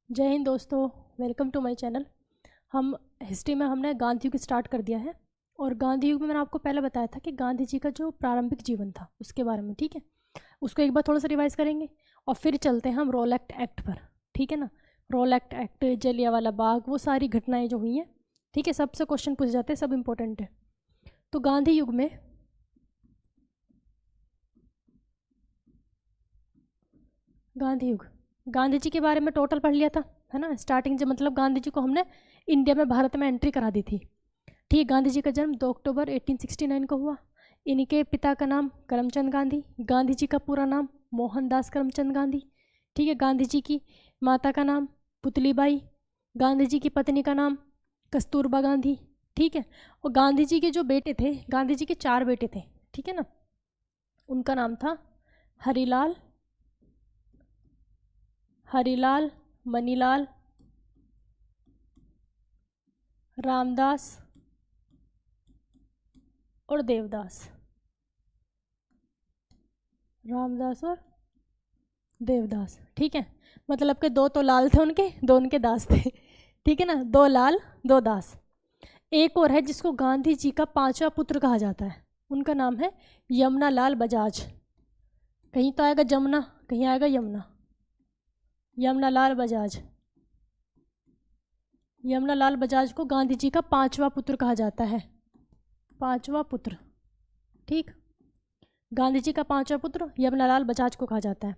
जय हिंद दोस्तों, welcome to my channel. हम हिस्ट्री में हमने गांधी युग स्टार्ट कर दिया है और गांधी युग में मैंने आपको पहले बताया था कि गांधी जी का जो प्रारंभिक जीवन था उसके बारे में, ठीक है। उसको एक बार थोड़ा सा रिवाइज करेंगे और फिर चलते हैं हम रॉलेट एक्ट पर, ठीक है ना। रॉलेट एक्ट, जलियांवाला बाग, वो सारी घटनाएं जो हुई हैं, ठीक है। सबसे क्वेश्चन पूछे जाते हैं, सब इम्पोर्टेंट है। तो गांधी युग में गांधी जी के बारे में टोटल पढ़ लिया था, है ना। स्टार्टिंग जब मतलब गांधी जी को हमने इंडिया में, भारत में एंट्री करा दी थी, ठीक है। गांधी जी का जन्म 2 अक्टूबर 1869 को हुआ। इनके पिता का नाम करमचंद गांधी, गांधी जी का पूरा नाम मोहनदास करमचंद गांधी, ठीक है। गांधी जी की माता का नाम पुतलीबाई, गांधी जी की पत्नी का नाम कस्तूरबा गांधी, ठीक है। और गांधी जी के जो बेटे थे, गांधी जी के 4 बेटे थे, ठीक है ना। उनका नाम था हरिलाल, मनीलाल, रामदास और देवदास। रामदास और देवदास, ठीक है। मतलब के 2 तो लाल थे उनके, 2 उनके दास थे, ठीक है ना। 2 लाल 2 दास। एक और है जिसको गांधी जी का 5वां पुत्र कहा जाता है, उनका नाम है यमुना लाल बजाज। कहीं तो आएगा जमुना, कहीं आएगा यमुना। यमुना लाल बजाज, यमुना लाल बजाज को गांधी जी का 5वां पुत्र कहा जाता है, 5वां पुत्र, ठीक। गांधी जी का 5वां पुत्र यमुना लाल बजाज को कहा जाता है।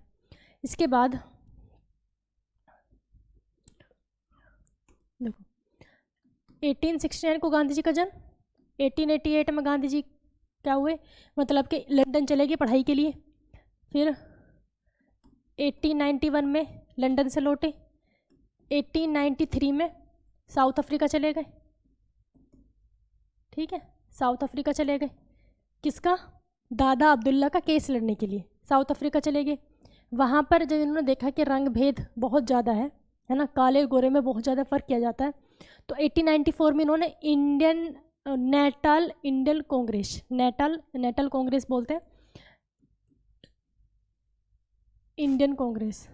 इसके बाद देखो, 1869 को गांधी जी का जन्म, 1888 में गांधी जी क्या हुए, मतलब कि लंदन चले गए पढ़ाई के लिए। फिर 1891 में लंदन से लौटे, 1893 में साउथ अफ्रीका चले गए, ठीक है। साउथ अफ्रीका चले गए, किसका, दादा अब्दुल्ला का केस लड़ने के लिए साउथ अफ्रीका चले गए। वहाँ पर जब इन्होंने देखा कि रंग भेद बहुत ज़्यादा है ना, काले गोरे में बहुत ज़्यादा फ़र्क किया जाता है, तो 1894 में इन्होंने नेटाल कांग्रेस बोलते हैं, Indian Congress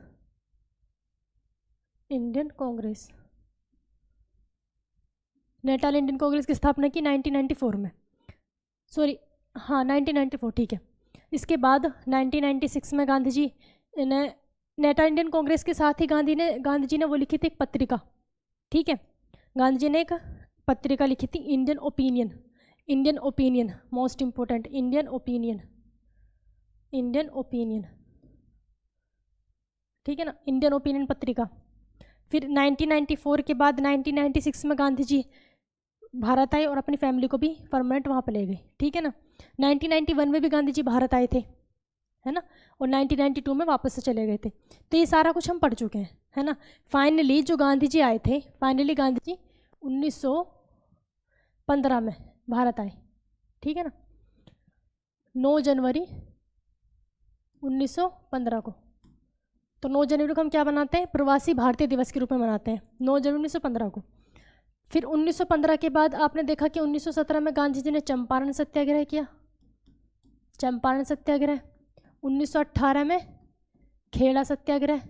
Natal Indian Congress की स्थापना की 1994 में, सॉरी हाँ 1994, ठीक है। इसके बाद 1996 में गांधी जी ने नेटाल इंडियन कांग्रेस के साथ ही गांधी जी ने वो लिखी थी एक पत्रिका, ठीक है। गांधी जी ने एक पत्रिका लिखी थी Indian opinion, most important, Indian opinion, ठीक है ना, इंडियन ओपिनियन पत्रिका। फिर 1994 के बाद 1996 में गांधी जी भारत आए और अपनी फैमिली को भी परमानेंट वहाँ पर ले गए, ठीक है ना। 1991 में भी गांधी जी भारत आए थे, है ना, और 1992 में वापस से चले गए थे। तो ये सारा कुछ हम पढ़ चुके हैं, है ना। फाइनली जो गांधी जी आए थे, फाइनली गांधी जी 1915 में भारत आए, ठीक है ना, 9 जनवरी 1915 को। तो 9 जनवरी को हम क्या मनाते हैं, प्रवासी भारतीय दिवस के रूप में मनाते हैं, 9 जनवरी 1915 को। फिर 1915 के बाद आपने देखा कि 1917 में गांधी जी ने चंपारण सत्याग्रह किया, 1918 में खेड़ा सत्याग्रह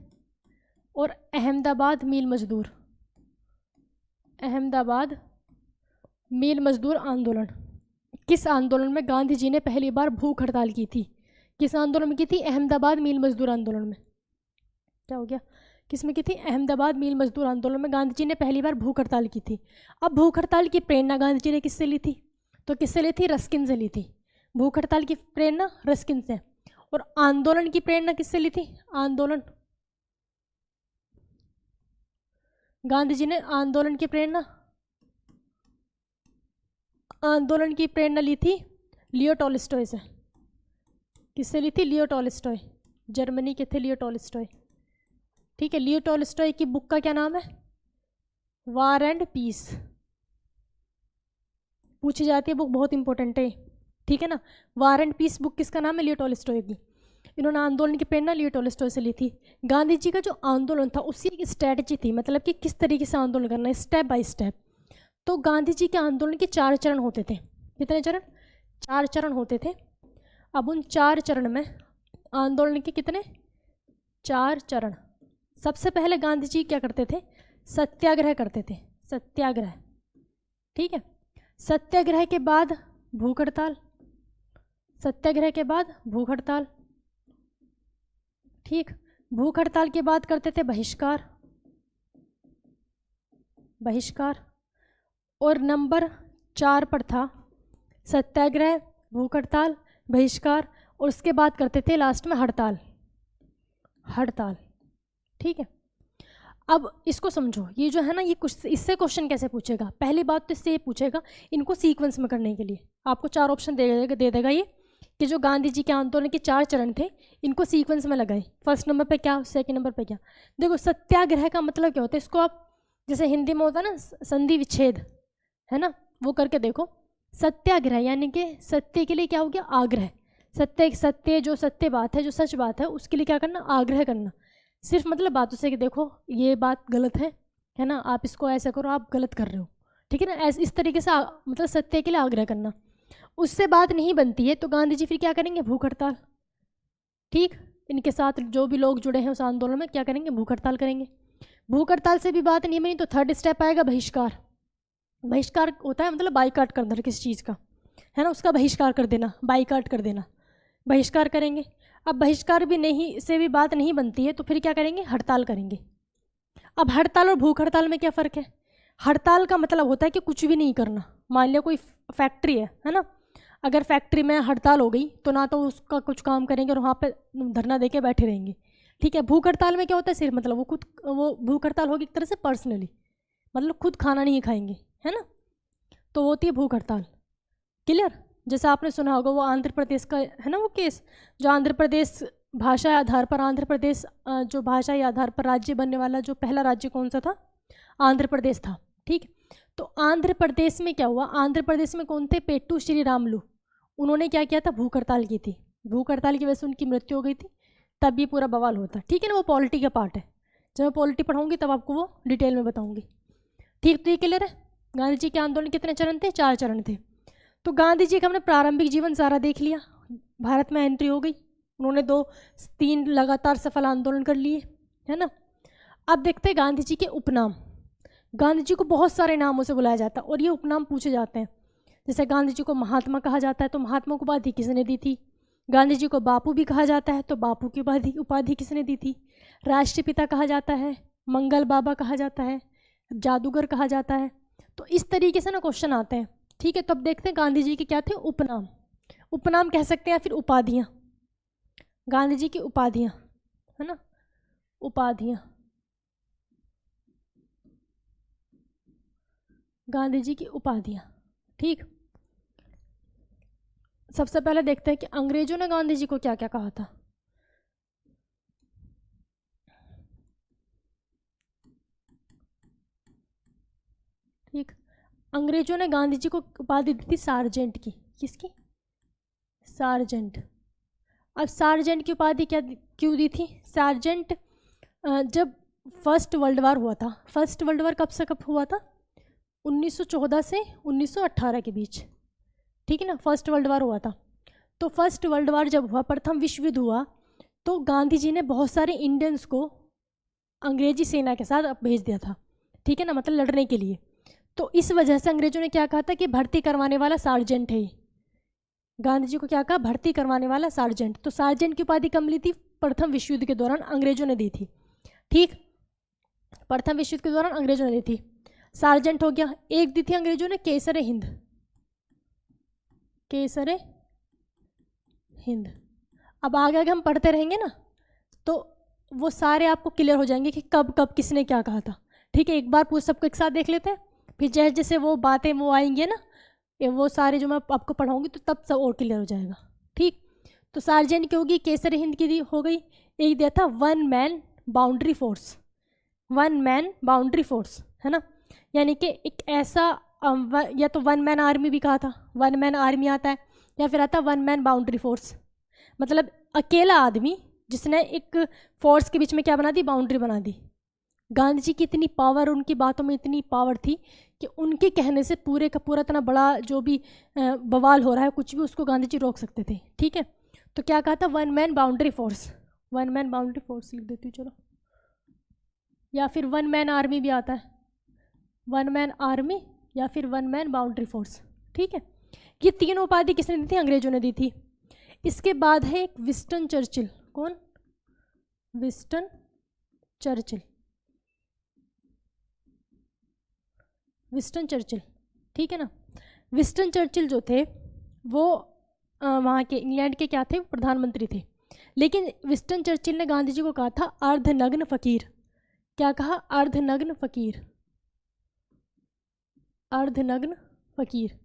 और अहमदाबाद मील मजदूर आंदोलन। किस आंदोलन में गांधी जी ने पहली बार भूख हड़ताल की थी, किस आंदोलन में की थी, अहमदाबाद मील मजदूर आंदोलन में। क्या हो गया, किस में की थी, अहमदाबाद मील मजदूर आंदोलन में गांधी जी ने पहली बार भूख हड़ताल की थी। अब भूख हड़ताल की प्रेरणा गांधी जी ने किससे ली थी, तो किससे ली थी, रस्किन से ली थी। भूख हड़ताल की प्रेरणा रस्किन से, और आंदोलन की प्रेरणा किससे ली थी, गांधी जी ने आंदोलन की प्रेरणा ली थी लियो टॉलस्टॉय से। किससे ली थी, लियो टॉलस्टॉय, जर्मनी के थे लियो टॉलस्टॉय, ठीक है। लियो टॉलस्टॉय की बुक का क्या नाम है, वार एंड पीस, पूछी जाती है बुक, बहुत इंपॉर्टेंट है, ठीक है ना। वार एंड पीस बुक किसका नाम है, लियो टॉलस्टॉय की। इन्होंने आंदोलन की प्रेरणा लियो टॉलस्टॉय से ली थी। गांधी जी का जो आंदोलन था उसकी एक स्ट्रैटेजी थी, मतलब कि किस तरीके से आंदोलन करना है, स्टेप बाय स्टेप। तो गांधी जी के आंदोलन के 4 चरण होते थे, कितने चरण, 4 चरण होते थे। अब उन 4 चरण में आंदोलन के कितने, 4 चरण, सबसे पहले गांधी जी क्या करते थे, सत्याग्रह करते थे, सत्याग्रह, ठीक है। सत्याग्रह के बाद भूख हड़ताल, सत्याग्रह के बाद भूख हड़ताल, ठीक। भूख हड़ताल के बाद करते थे बहिष्कार, बहिष्कार। और नंबर 4 पर था सत्याग्रह, भूख हड़ताल, बहिष्कार, और उसके बाद करते थे लास्ट में हड़ताल, हड़ताल, ठीक है। अब इसको समझो, ये जो है ना, ये कुछ इससे क्वेश्चन कैसे पूछेगा। पहली बात तो इससे ये पूछेगा, इनको सीक्वेंस में करने के लिए आपको 4 ऑप्शन दे देगा ये, कि जो गांधी जी के आंदोलन के 4 चरण थे इनको सीक्वेंस में लगाए। फर्स्ट नंबर पे क्या, सेकंड नंबर पे क्या। देखो सत्याग्रह का मतलब क्या होता है, इसको आप जैसे हिंदी में होता है ना संधि विच्छेद, है ना, वो करके देखो। सत्याग्रह यानी कि सत्य के लिए क्या हो गया, आग्रह। सत्य, सत्य जो सत्य बात है, जो सच बात है, उसके लिए क्या करना, आग्रह करना। सिर्फ मतलब बातों से कि देखो ये बात गलत है ना, आप इसको ऐसा करो, आप गलत कर रहे हो, ठीक है ना, ऐसे इस तरीके से मतलब सत्य के लिए आग्रह करना। उससे बात नहीं बनती है तो गांधी जी फिर क्या करेंगे, भूख हड़ताल, ठीक। इनके साथ जो भी लोग जुड़े हैं उस आंदोलन में क्या करेंगे, भूख हड़ताल करेंगे। भूख हड़ताल से भी बात नहीं बनी तो थर्ड स्टेप आएगा बहिष्कार। बहिष्कार होता है मतलब बाइकाट कर देना किसी चीज़ का, है ना, उसका बहिष्कार कर देना, बाइकाट कर देना, बहिष्कार करेंगे। अब बहिष्कार भी नहीं से भी बात नहीं बनती है तो फिर क्या करेंगे, हड़ताल करेंगे। अब हड़ताल और भूख हड़ताल में क्या फ़र्क है। हड़ताल का मतलब होता है कि कुछ भी नहीं करना। मान लिया कोई फैक्ट्री है ना, अगर फैक्ट्री में हड़ताल हो गई तो ना तो उसका कुछ काम करेंगे और वहाँ पे धरना देके बैठे रहेंगे, ठीक है। भूख हड़ताल में क्या होता है, सिर्फ मतलब वो भूख हड़ताल होगी एक तरह से पर्सनली, मतलब खुद खाना नहीं खाएंगे, है ना, तो होती है भूख हड़ताल। क्लियर। जैसा आपने सुना होगा वो आंध्र प्रदेश का है ना वो केस, जो आंध्र प्रदेश भाषा आधार पर, आंध्र प्रदेश जो भाषाई आधार पर राज्य बनने वाला जो पहला राज्य कौन सा था, आंध्र प्रदेश था, ठीक। तो आंध्र प्रदेश में क्या हुआ, आंध्र प्रदेश में कौन थे, पेट्टू श्री रामलू, उन्होंने क्या किया था, भूख हड़ताल की थी। भूख हड़ताल की वजह से उनकी मृत्यु हो गई थी, तब ये पूरा बवाल होता, ठीक है ना। वो पॉलिटी का पार्ट है, जब मैं पॉलिटी पढ़ाऊंगी तब आपको वो डिटेल में बताऊंगी, ठीक। तो ये क्लियर है। गांधी जी के आंदोलन कितने चरण थे, 4 चरण थे। तो गांधी जी का हमने प्रारंभिक जीवन सारा देख लिया, भारत में एंट्री हो गई, उन्होंने 2-3 लगातार सफल आंदोलन कर लिए, है ना। अब देखते हैं गांधी जी के उपनाम। गांधी जी को बहुत सारे नामों से बुलाया जाता है और ये उपनाम पूछे जाते हैं। जैसे गांधी जी को महात्मा कहा जाता है तो महात्मा की उपाधि किसने दी थी। गांधी जी को बापू भी कहा जाता है तो बापू की उपाधि किसने दी थी। राष्ट्रपिता कहा जाता है, मंगल बाबा कहा जाता है, जादूगर कहा जाता है। तो इस तरीके से ना क्वेश्चन आते हैं, ठीक है। तो अब देखते हैं गांधी जी के क्या थे उपनाम। उपनाम कह सकते हैं या फिर उपाधियाँ, गांधी जी की उपाधियाँ, है ना, उपाधियाँ, गांधी जी की उपाधियाँ, ठीक। सबसे पहले देखते हैं कि अंग्रेजों ने गांधी जी को क्या क्या कहा था। ठीक, अंग्रेजों ने गांधी जी को उपाधि दी थी सार्जेंट की। किसकी, सार्जेंट। अब सार्जेंट की उपाधि क्या क्यों दी थी, सार्जेंट जब फर्स्ट वर्ल्ड वार हुआ था, फर्स्ट वर्ल्ड वार कब से कब हुआ था, 1914 से 1918 के बीच, ठीक है ना, फर्स्ट वर्ल्ड वार हुआ था। तो फर्स्ट वर्ल्ड वार जब हुआ, प्रथम विश्व युद्ध हुआ, तो गांधी जी ने बहुत सारे इंडियंस को अंग्रेजी सेना के साथ भेज दिया था, ठीक है ना, मतलब लड़ने के लिए। तो इस वजह से अंग्रेजों ने क्या कहा था कि भर्ती करवाने वाला सार्जेंट है। गांधी जी को क्या कहा, भर्ती करवाने वाला सार्जेंट। तो सार्जेंट की उपाधि कब मिली थी, प्रथम विश्व युद्ध के दौरान अंग्रेजों ने दी थी, ठीक, प्रथम विश्व युद्ध के दौरान अंग्रेजों ने दी थी। सार्जेंट हो गया। एक दी थी अंग्रेजों ने केसरे हिंद, केसरे हिंद। अब आगे आगे हम पढ़ते रहेंगे ना तो वो सारे आपको क्लियर हो जाएंगे कि कब कब किसने क्या कहा था, ठीक है। एक बार पूछ सबको एक साथ देख लेते हैं, फिर जैसे जैसे वो बातें वो आएंगे ना, वो सारे जो मैं आपको पढ़ाऊंगी तो तब सब और क्लियर हो जाएगा, ठीक। तो सार्जेंट की होगी, केसर हिंद की हो गई। एक दिया था one man boundary force, one man boundary force, है ना, यानी कि एक ऐसा या तो वन मैन आर्मी भी कहा था, वन मैन आर्मी आता है, या फिर आता वन मैन बाउंड्री फोर्स, मतलब अकेला आदमी जिसने एक फोर्स के बीच में क्या बना दी, बाउंड्री बना दी। गांधी जी की इतनी पावर, उनकी बातों में इतनी पावर थी कि उनके कहने से पूरे का पूरा इतना बड़ा जो भी बवाल हो रहा है कुछ भी, उसको गांधी जी रोक सकते थे, ठीक है। तो क्या कहा था, one man boundary force, one man boundary force लिख देती हूँ, चलो। या फिर वन मैन आर्मी भी आता है, वन मैन आर्मी या फिर वन मैन बाउंड्री फोर्स। ठीक है, ये तीनों उपाधि किसने दी थी? अंग्रेजों ने दी थी। इसके बाद है एक विंस्टन चर्चिल। कौन? Winston Churchill. विंस्टन चर्चिल, ठीक है ना। विंस्टन चर्चिल जो थे वो वहाँ के इंग्लैंड के क्या थे? प्रधानमंत्री थे। लेकिन विंस्टन चर्चिल ने गांधी जी को कहा था अर्धनग्न फकीर। क्या कहा? अर्धनग्न फकीर, अर्धनग्न फकीर।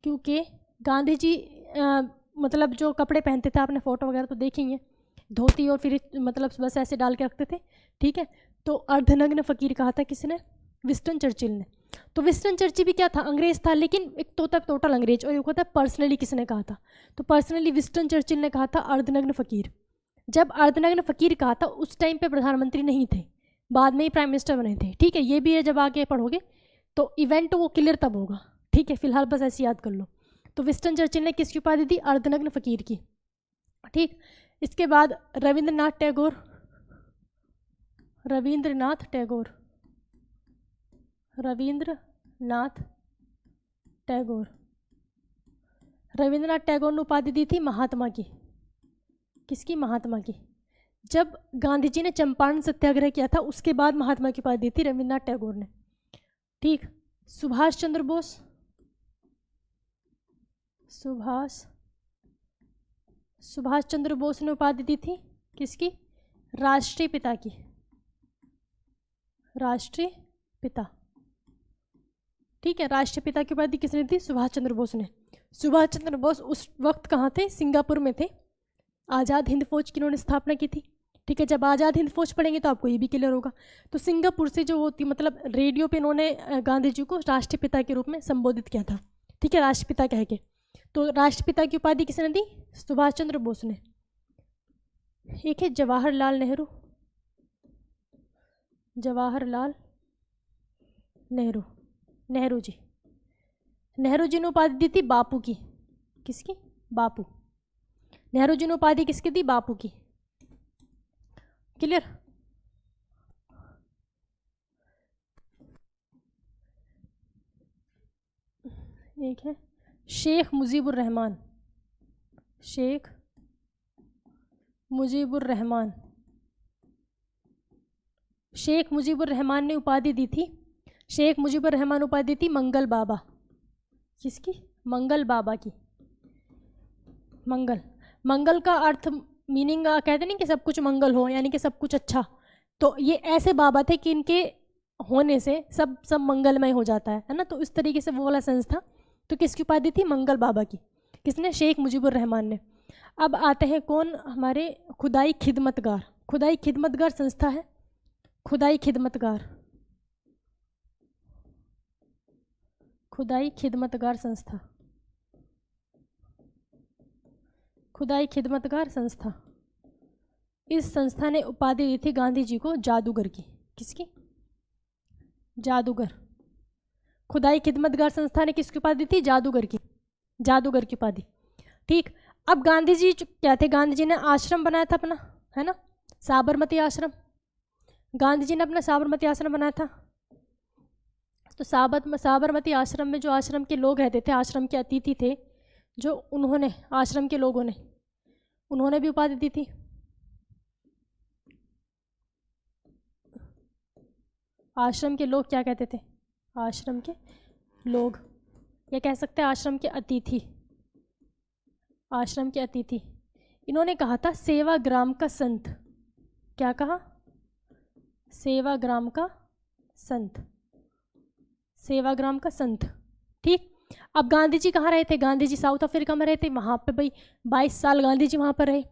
क्योंकि गांधी जी मतलब जो कपड़े पहनते थे, आपने फोटो वगैरह तो देखी हैं, धोती और फिर मतलब बस ऐसे डाल के रखते थे। ठीक है, तो अर्धनग्न फकीर कहा था किसने? विंस्टन चर्चिल ने। तो विंस्टन चर्चिल भी क्या था? अंग्रेज था, लेकिन एक तो होता है टोटल अंग्रेज और एक होता है पर्सनली किसने कहा था। तो पर्सनली विंस्टन चर्चिल ने कहा था अर्धनग्न फकीर। जब अर्धनग्न फकीर कहा था उस टाइम पे प्रधानमंत्री नहीं थे, बाद में ही प्राइम मिनिस्टर बने थे। ठीक है, ये भी है, जब आगे पढ़ोगे तो इवेंट वो क्लियर तब होगा। ठीक है, फिलहाल बस ऐसे याद कर लो। तो विंस्टन चर्चिल ने किसकी उपाधि दी? अर्धनग्न फकीर की। ठीक, इसके बाद रविंद्रनाथ टैगोर, रविंद्रनाथ टैगोर, रविंद्रनाथ टैगोर, रविंद्रनाथ टैगोर ने उपाधि दी थी महात्मा की। किसकी? महात्मा की। जब गांधी जी ने चंपारण सत्याग्रह किया था उसके बाद महात्मा की उपाधि दी थी रविंद्रनाथ टैगोर ने। ठीक, सुभाष चंद्र बोस, सुभाष चंद्र बोस ने उपाधि दी थी किसकी? राष्ट्रीय पिता की, राष्ट्रीय पिता। ठीक है, राष्ट्रीय पिता की उपाधि किसने दी? सुभाष चंद्र बोस ने। सुभाष चंद्र बोस उस वक्त कहाँ थे? सिंगापुर में थे। आज़ाद हिंद फौज की इन्होंने स्थापना की थी। ठीक है, जब आज़ाद हिंद फौज पढ़ेंगे तो आपको ये भी क्लियर होगा। तो सिंगापुर से जो होती मतलब रेडियो पे इन्होंने गांधी जी को राष्ट्रपिता के रूप में संबोधित किया था। ठीक है, राष्ट्रपिता कह के। तो राष्ट्रपिता की उपाधि किसने दी? सुभाष चंद्र बोस ने। एक है जवाहरलाल नेहरू, जवाहरलाल नेहरू, नेहरू जी। नेहरू जी ने उपाधि दी थी बापू की। किसकी? बापू। नेहरू जी ने उपाधि किसकी दी? बापू की। क्लियर? एक है शेख मुजीबुर रहमान, शेख मुजीबुर रहमान। शेख मुजीबुर रहमान ने उपाधि दी थी, शेख मुजीबुर रहमान उपाधि दी थी मंगल बाबा। किसकी? मंगल बाबा की। मंगल, मंगल का अर्थ मीनिंग कहते नहीं कि सब कुछ मंगल हो, यानी कि सब कुछ अच्छा। तो ये ऐसे बाबा थे कि इनके होने से सब मंगलमय हो जाता है ना। तो इस तरीके से वो वाला सेंस था। तो किसकी उपाधि थी? मंगल बाबा की। किसने? शेख मुजीबुर रहमान ने। अब आते हैं कौन? हमारे खुदाई खिदमतगार। खुदाई खिदमतगार संस्था है, खुदाई खिदमतगार, खुदाई खिदमतगार संस्था, खुदाई खिदमतगार संस्था। इस संस्था ने उपाधि दी थी गांधी जी को जादूगर की। किसकी? जादूगर। खुदाई खिदमतगार संस्था ने किसकी उपाधि दी थी? जादूगर की, जादूगर की उपाधि। ठीक, अब गांधी जी क्या थे? गांधी जी ने आश्रम बनाया था अपना, है ना, साबरमती आश्रम। गांधी जी ने अपना साबरमती आश्रम बनाया था। तो साबरमती आश्रम में जो आश्रम के लोग रहते थे, आश्रम के अतिथि थे जो, उन्होंने, आश्रम के लोगों ने, उन्होंने भी उपाधि दी थी। आश्रम के लोग क्या कहते थे? आश्रम के लोग, या कह सकते हैं आश्रम के अतिथि, आश्रम के अतिथि। इन्होंने कहा था सेवाग्राम का संत। क्या कहा? सेवाग्राम का संत, सेवाग्राम का संत। ठीक, अब गांधी जी कहाँ रहे थे? गांधी जी साउथ अफ्रीका में रहे थे। वहाँ पे भाई 22 साल गांधी जी वहाँ पर रहे।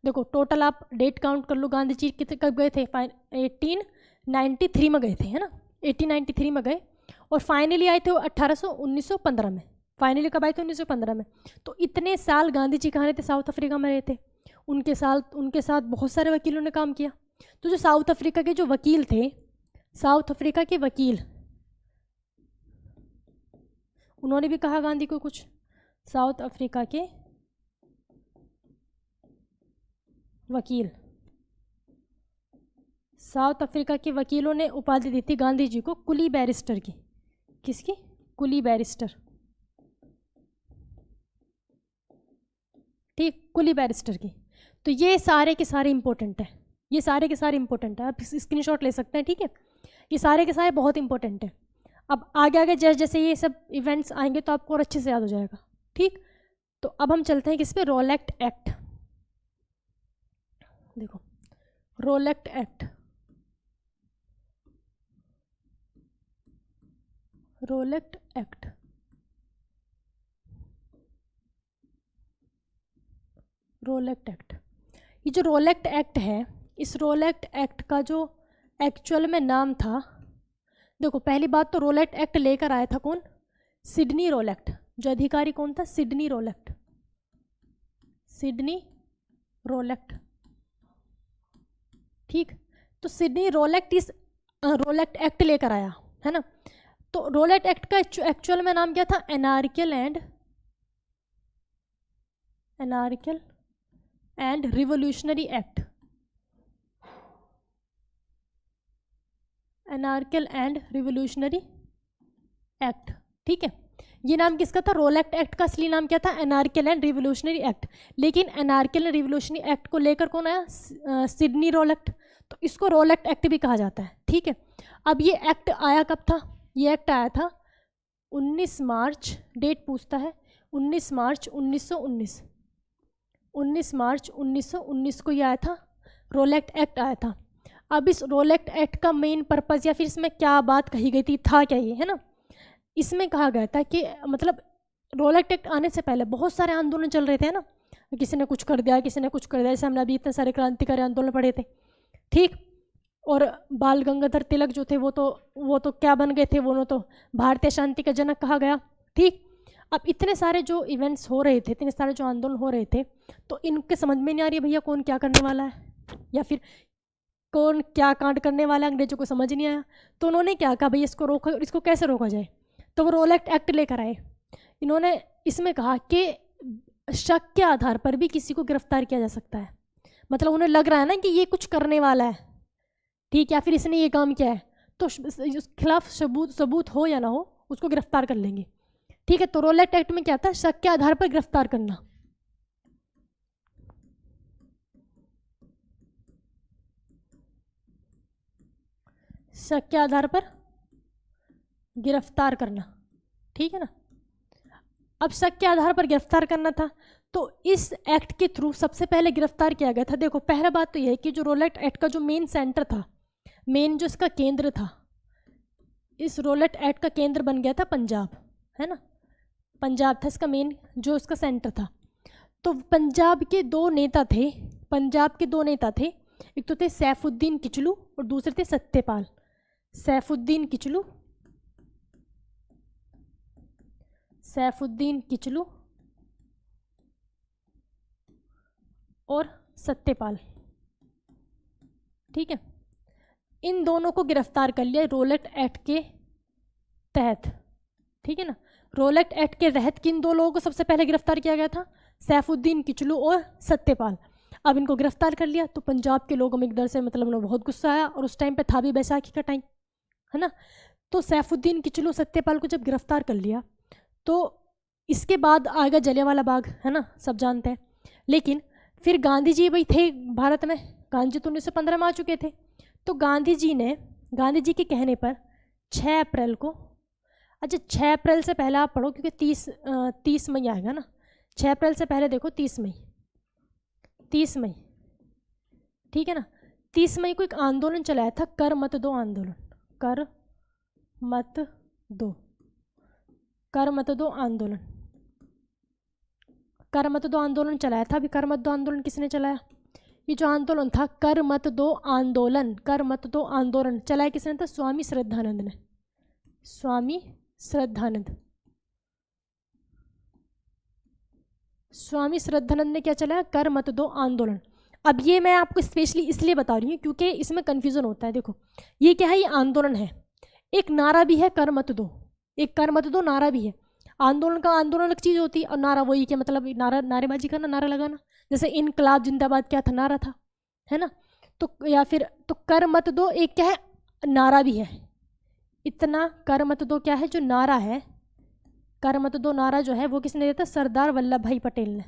देखो टोटल आप डेट काउंट कर लो, गांधी जी कितने कब गए थे? 1893 में गए थे, है ना, 1893 में गए। और फाइनली आए थे 1915 में। फाइनली कब आए थे? 1915 में। तो इतने साल गांधी जी कहाँ रहे थे? साउथ अफ्रीका में रहे थे। उनके साथ बहुत सारे वकीलों ने काम किया। तो जो साउथ अफ्रीका के जो वकील थे, साउथ अफ्रीका के वकील, उन्होंने भी कहा गांधी को कुछ। साउथ अफ्रीका के वकील, साउथ अफ्रीका के वकीलों ने उपाधि दी थी गांधी जी को कुली बैरिस्टर की। किसकी? कुली बैरिस्टर। ठीक, कुली बैरिस्टर की। तो ये सारे के सारे इंपॉर्टेंट है, ये सारे के सारे इंपॉर्टेंट है, आप स्क्रीनशॉट ले सकते हैं। ठीक है, ये सारे के सारे बहुत इंपॉर्टेंट है। अब आगे आगे जैसे जैसे ये सब इवेंट्स आएंगे तो आपको और अच्छे से याद हो जाएगा। ठीक, तो अब हम चलते हैं किस पे? Rowlatt act. देखो Rowlatt act, Rowlatt act, Rowlatt act. ये जो रोलेक्ट एक्ट है, इस रोलेक्ट एक्ट का जो एक्चुअल में नाम था, देखो पहली बात तो रोलेक्ट एक्ट लेकर आया था कौन? सिडनी रोलेक्ट। जो अधिकारी कौन था? Sydney रोलेक्ट, Sydney रोलेक्ट। ठीक, तो सिडनी रोलेक्ट इस रोलेक्ट एक्ट लेकर आया है ना। तो रोलेक्ट एक्ट का एक्चुअल में नाम क्या था? Anarchical and revolutionary act. Anarchical and revolutionary act. ठीक है, ये नाम किसका था? रोलेक्ट एक्ट का असली नाम क्या था? Anarchical and revolutionary act. लेकिन एनार्कियल एंड रिवोल्यूशनरी एक्ट को लेकर कौन आया? सिडनी रोलेक्ट। तो इसको रोलेक्ट एक्ट भी कहा जाता है। ठीक है, अब ये एक्ट आया कब था? ये एक्ट आया था 19 मार्च, डेट पूछता है 19 मार्च 1919। 19 मार्च 1919 को ये आया था, रोलेक्ट एक्ट आया था। अब इस रोलेक्ट एक्ट का मेन पर्पज़ या फिर इसमें क्या बात कही गई थी, था क्या ये, है ना। इसमें कहा गया था कि मतलब रोलेक्ट एक्ट आने से पहले बहुत सारे आंदोलन चल रहे थे, है ना। किसी ने कुछ कर दिया, किसी ने कुछ कर दिया, जैसे हमने अभी इतने सारे क्रांतिकारी आंदोलन पढ़े थे। ठीक, और बाल गंगाधर तिलक जो थे वो तो क्या बन गए थे? वो तो भारतीय शांति का जनक कहा गया। ठीक, अब इतने सारे जो इवेंट्स हो रहे थे, इतने सारे जो आंदोलन हो रहे थे, तो इनके समझ में नहीं आ रही भैया कौन क्या करने वाला है या फिर कौन क्या कांड करने वाला है, अंग्रेजों को समझ नहीं आया। तो उन्होंने क्या कहा, भाई इसको रोका, इसको कैसे रोका जाए। तो वो रोलेक्ट एक्ट लेकर आए। इन्होंने इसमें कहा कि शक के आधार पर भी किसी को गिरफ्तार किया जा सकता है। मतलब उन्हें लग रहा है ना कि ये कुछ करने वाला है, ठीक, या फिर इसने ये काम किया है, तो उसके खिलाफ सबूत हो या ना हो, उसको गिरफ्तार कर लेंगे। ठीक है, तो रोलेक्ट एक्ट में क्या था? शक के आधार पर गिरफ्तार करना। शक के आधार पर गिरफ्तार करना। ठीक है ना। अब शक के आधार पर गिरफ्तार करना था, तो इस एक्ट के थ्रू सबसे पहले गिरफ्तार किया गया था। देखो पहला बात तो यह है कि जो रोलेक्ट एक्ट का जो मेन सेंटर था, मेन जो इसका केंद्र था, इस रोलेक्ट एक्ट का केंद्र बन गया था पंजाब, है ना। पंजाब था इसका मेन, जो इसका सेंटर था। तो पंजाब के दो नेता थे, पंजाब के दो नेता थे, एक तो थे सैफुद्दीन किचलू और दूसरे थे सत्यपाल। सैफुद्दीन किचलू, सैफुद्दीन किचलू और सत्यपाल। ठीक है, इन दोनों को गिरफ्तार कर लिया रोलेक्ट एक्ट के तहत। ठीक है ना, रोलेक्ट एक्ट के तहत किन दो लोगों को सबसे पहले गिरफ्तार किया गया था? सैफुद्दीन किचलू और सत्यपाल। अब इनको गिरफ्तार कर लिया तो पंजाब के लोगों में एकदम से मतलब उन्हें बहुत गुस्सा आया, और उस टाइम पे था भी बैसाखी का टाइम, है ना। तो सैफुद्दीन किचलू सत्यपाल को जब गिरफ्तार कर लिया तो इसके बाद आएगा जलियांवाला बाग, है ना, सब जानते हैं। लेकिन फिर गांधी जी भाई थे भारत में, गांधी जी तो 1915 में आ चुके थे। तो गांधी जी के कहने पर 6 अप्रैल को, अच्छा 6 अप्रैल से पहले आप पढ़ो क्योंकि 30 मई आएगा ना। 6 अप्रैल से पहले देखो 30 मई, 30 मई, ठीक है ना। 30 मई को एक आंदोलन चलाया था, कर मत दो आंदोलन, कर मत दो, कर मत दो आंदोलन, कर मत दो आंदोलन चलाया था। अभी कर मत दो आंदोलन किसने चलाया? ये जो आंदोलन था कर मत दो आंदोलन, कर मत दो आंदोलन चलाया किसने था? स्वामी श्रद्धानंद ने, स्वामी श्रद्धानंद। स्वामी श्रद्धानंद ने क्या चलाया? कर मत दो आंदोलन। अब ये मैं आपको स्पेशली इसलिए बता रही हूँ क्योंकि इसमें कन्फ्यूज़न होता है। देखो ये क्या है? ये आंदोलन है, एक नारा भी है कर मत दो, एक कर मत दो नारा भी है। आंदोलन का आंदोलन अलग चीज़ होती है और नारा वही के मतलब नारा, नारेबाजी करना, नारा लगाना। जैसे इनकलाब जिंदाबाद क्या था? नारा था, है ना। तो या फिर तो कर मत दो एक क्या है, नारा भी है। इतना कर मत दो क्या है, जो नारा है, कर मत दो नारा जो है वो किसने दिया था, सरदार वल्लभ भाई पटेल ने।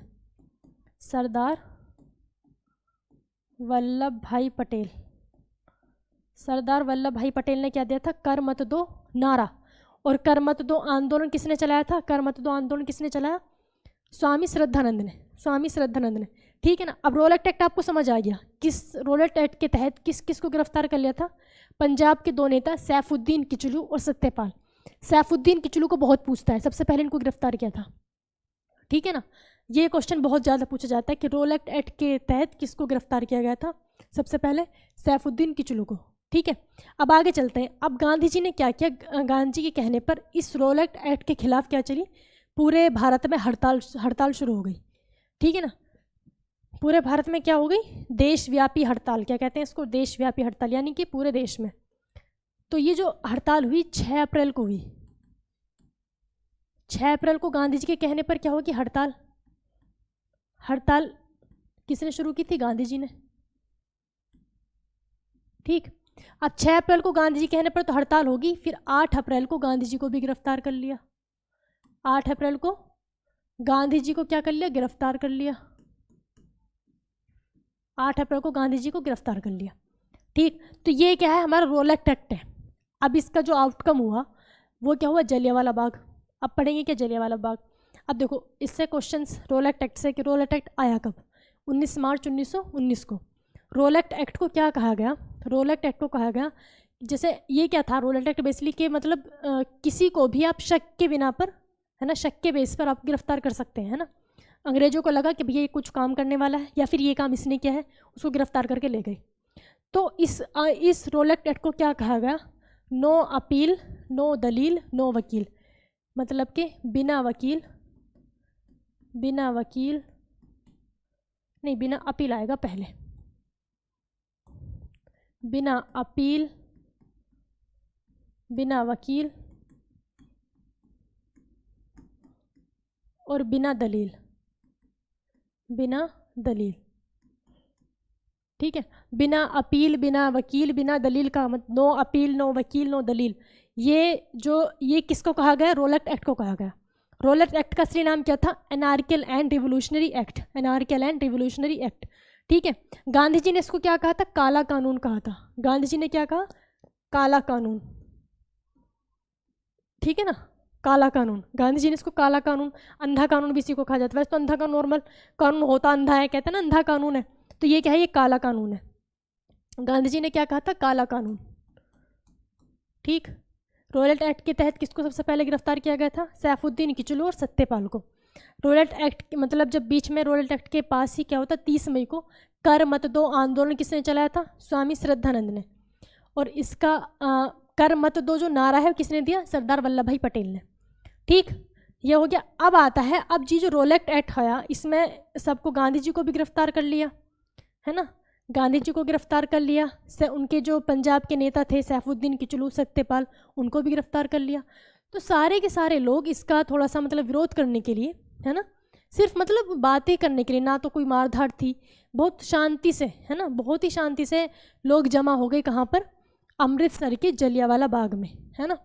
सरदार वल्लभ भाई पटेल, सरदार वल्लभ भाई पटेल ने क्या दिया था, कर मत दो नारा। और कर मत दो आंदोलन किसने चलाया था, कर मत दो आंदोलन किसने चलाया, स्वामी श्रद्धानंद ने, स्वामी श्रद्धानंद ने। ठीक है ना। अब रोलेट एक्ट आपको समझ आ गया, किस रोलेट एक्ट के तहत किस किस को गिरफ्तार कर लिया था, पंजाब के दो नेता सैफुद्दीन किचलू और सत्यपाल। सैफुद्दीन किचलू को बहुत पूछता है, सबसे पहले इनको गिरफ्तार किया था। ठीक है ना, ये क्वेश्चन बहुत ज़्यादा पूछा जाता है कि रोलेट एक्ट के तहत किसको गिरफ्तार किया गया था, सबसे पहले सैफुद्दीन किचलू को। ठीक है, अब आगे चलते हैं। अब गांधी जी ने क्या किया, गांधी जी के कहने पर इस रोलेट एक्ट के खिलाफ क्या चली, पूरे भारत में हड़ताल शुरू हो गई। ठीक है ना, पूरे भारत में क्या हो गई, देशव्यापी हड़ताल, क्या कहते हैं इसको, देशव्यापी हड़ताल, यानी कि पूरे देश में। तो ये जो हड़ताल हुई 6 अप्रैल को हुई। 6 अप्रैल को गांधी जी के कहने पर क्या होगी, हड़ताल। हड़ताल किसने शुरू की थी, गांधी जी ने। ठीक, अब 6 अप्रैल को गांधी जी कहने पर तो हड़ताल होगी, फिर 8 अप्रैल को गांधी जी को भी गिरफ्तार कर लिया। 8 अप्रैल को गांधी जी को क्या कर लिया, गिरफ्तार कर लिया। 8 अप्रैल को गांधी जी को गिरफ्तार कर लिया। ठीक, तो ये क्या है, हमारा रोलेट एक्ट है। अब इसका जो आउटकम हुआ वो क्या हुआ, जलियांवाला बाग। अब पढ़ेंगे क्या जलियांवाला बाग। अब देखो इससे क्वेश्चंस रोलेट एक्ट से कि रोलेट एक्ट आया कब, 19 मार्च 1919 को। रोलेट एक्ट को क्या कहा गया, रोलेट एक्ट को कहा गया, जैसे ये क्या था रोलेट एक्ट बेसिकली कि मतलब किसी को भी आप शक के बिना पर, है ना, शक के बेस पर आप गिरफ्तार कर सकते हैं, है ना। अंग्रेजों को लगा कि भैया ये कुछ काम करने वाला है या फिर ये काम इसने किया है, उसको गिरफ्तार करके ले गए। तो इस रोलेट एक्ट को क्या कहा गया, नो अपील, नो दलील, नो वकील। मतलब कि बिना वकील नहीं, बिना अपील आएगा पहले, बिना अपील, बिना वकील और बिना दलील, बिना दलील। ठीक है, बिना अपील, बिना वकील, बिना दलील का मतलब नो अपील, नो वकील, नो दलील। ये किसको कहा गया, रोलेट एक्ट को कहा गया। रोलेट एक्ट का असली नाम क्या था, anarchical and revolutionary act, anarchical and revolutionary act. ठीक है, गांधी जी ने इसको क्या कहा था, काला कानून कहा था। गांधी जी ने क्या कहा, काला कानून। ठीक है ना, काला कानून, गांधी जी ने इसको काला कानून, अंधा कानून भी इसी को कहा जाता है। वैसे तो अंधा कानून नॉर्मल कानून होता अंधा है, कहते हैं ना अंधा कानून है, तो ये क्या है, ये काला कानून है। गांधी जी ने क्या कहा था, काला कानून। ठीक, रोलेट एक्ट के तहत किसको सबसे पहले गिरफ्तार किया गया था, सैफुद्दीन किचलू और सत्यपाल को। रोलेट एक्ट मतलब जब बीच में रोलेट एक्ट के पास ही क्या होता, 30 मई को कर मत दो आंदोलन किसने चलाया था, स्वामी श्रद्धानंद ने। और इसका कर मत दो जो नारा है किसने दिया, सरदार वल्लभ भाई पटेल ने। ठीक, ये हो गया। अब आता है, अब जी जो रोलेट एक्ट आया इसमें सबको, गांधी जी को भी गिरफ्तार कर लिया, है ना, गांधी जी को गिरफ्तार कर लिया, से उनके जो पंजाब के नेता थे सैफुद्दीन किचलू, सत्यपाल, उनको भी गिरफ्तार कर लिया। तो सारे के सारे लोग इसका थोड़ा सा मतलब विरोध करने के लिए, है ना, सिर्फ मतलब बातें करने के लिए, ना तो कोई मारधाड़ थी, बहुत शांति से, है ना, बहुत ही शांति से लोग जमा हो गए कहाँ पर, अमृतसर के जलियांवाला बाग में, है ना।